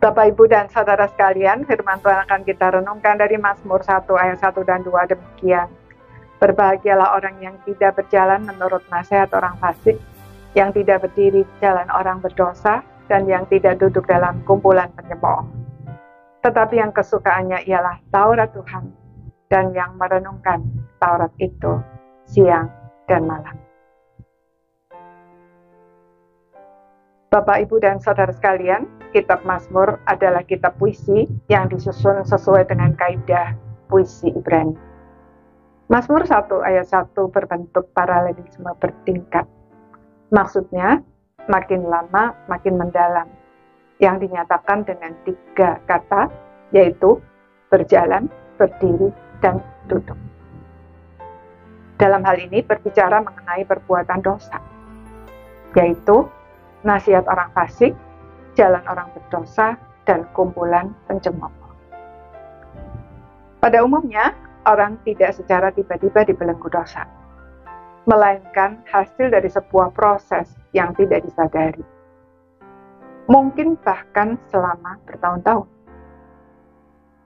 Bapak, Ibu, dan Saudara sekalian, firman Tuhan akan kita renungkan dari Mazmur 1 ayat 1 dan 2 demikian. Berbahagialah orang yang tidak berjalan menurut nasihat orang fasik, yang tidak berdiri di jalan orang berdosa, dan yang tidak duduk dalam kumpulan penyemooh. Tetapi yang kesukaannya ialah Taurat Tuhan, dan yang merenungkan Taurat itu siang dan malam. Bapak, Ibu, dan Saudara sekalian, kitab Mazmur adalah kitab puisi yang disusun sesuai dengan kaidah puisi Ibrani. Mazmur 1 ayat 1 berbentuk paralelisme bertingkat. Maksudnya, makin lama makin mendalam, yang dinyatakan dengan 3 kata, yaitu berjalan, berdiri, dan duduk. Dalam hal ini berbicara mengenai perbuatan dosa, yaitu nasihat orang fasik, jalan orang berdosa, dan kumpulan pencemooh. Pada umumnya, orang tidak secara tiba-tiba dibelenggu dosa, melainkan hasil dari sebuah proses yang tidak disadari. Mungkin bahkan selama bertahun-tahun.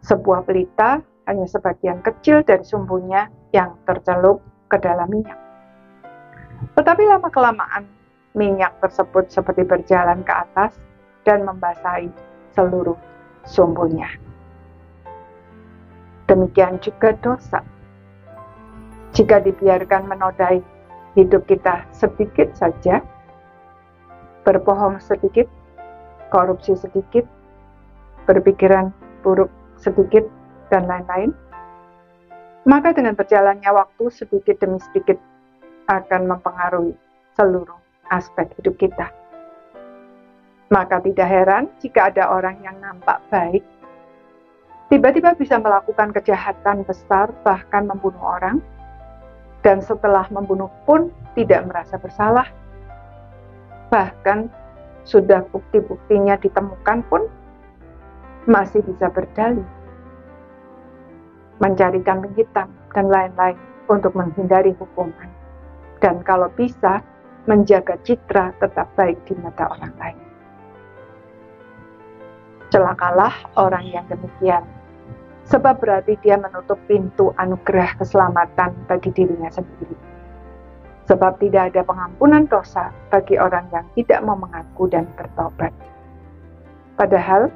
Sebuah pelita hanya sebagian kecil dari sumbunya yang tercelup ke dalam minyak. Tetapi lama-kelamaan, minyak tersebut seperti berjalan ke atas dan membasahi seluruh sumbunya. Demikian juga dosa. Jika dibiarkan menodai hidup kita sedikit saja, berbohong sedikit, korupsi sedikit, berpikiran buruk sedikit, dan lain-lain, maka dengan berjalannya waktu sedikit demi sedikit akan mempengaruhi seluruh aspek hidup kita. Maka tidak heran jika ada orang yang nampak baik, tiba-tiba bisa melakukan kejahatan besar, bahkan membunuh orang, dan setelah membunuh pun tidak merasa bersalah. Bahkan sudah bukti-buktinya ditemukan pun masih bisa berdalih, mencari kambing hitam, dan lain-lain untuk menghindari hukuman. Dan kalau bisa, menjaga citra tetap baik di mata orang lain. Celakalah orang yang demikian, sebab berarti dia menutup pintu anugerah keselamatan bagi dirinya sendiri. Sebab tidak ada pengampunan dosa bagi orang yang tidak mau mengaku dan bertobat. Padahal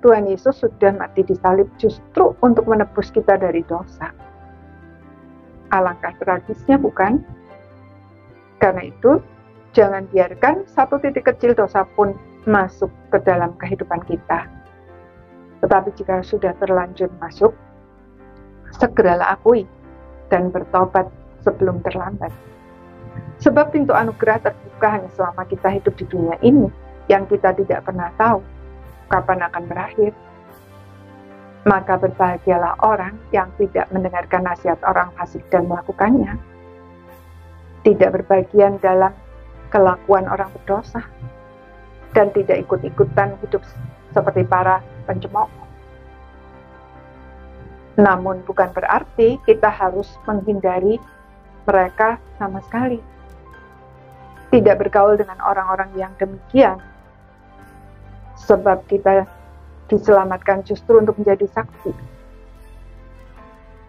Tuhan Yesus sudah mati di salib justru untuk menebus kita dari dosa. Alangkah tragisnya, bukan? Karena itu, jangan biarkan satu titik kecil dosa pun masuk ke dalam kehidupan kita. Tetapi jika sudah terlanjur masuk, segeralah akui dan bertobat sebelum terlambat. Sebab pintu anugerah terbuka hanya selama kita hidup di dunia ini, yang kita tidak pernah tahu kapan akan berakhir. Maka berbahagialah orang yang tidak mendengarkan nasihat orang fasik dan melakukannya, tidak berbagian dalam kelakuan orang berdosa, dan tidak ikut-ikutan hidup seperti para pencemooh. Namun bukan berarti kita harus menghindari mereka sama sekali. Tidak bergaul dengan orang-orang yang demikian, sebab kita diselamatkan justru untuk menjadi saksi.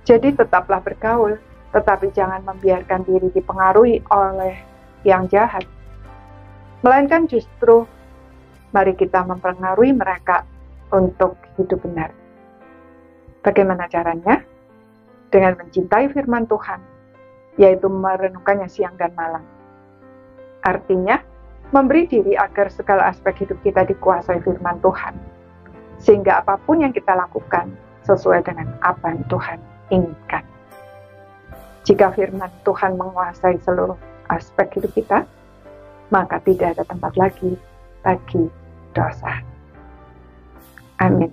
Jadi tetaplah bergaul, tetapi jangan membiarkan diri dipengaruhi oleh yang jahat. Melainkan justru mari kita mempengaruhi mereka untuk hidup benar. Bagaimana caranya? Dengan mencintai firman Tuhan, yaitu merenungkannya siang dan malam. Artinya, memberi diri agar segala aspek hidup kita dikuasai firman Tuhan, sehingga apapun yang kita lakukan sesuai dengan apa yang Tuhan inginkan. Jika firman Tuhan menguasai seluruh aspek hidup kita, maka tidak ada tempat lagi bagi dosa. Amin.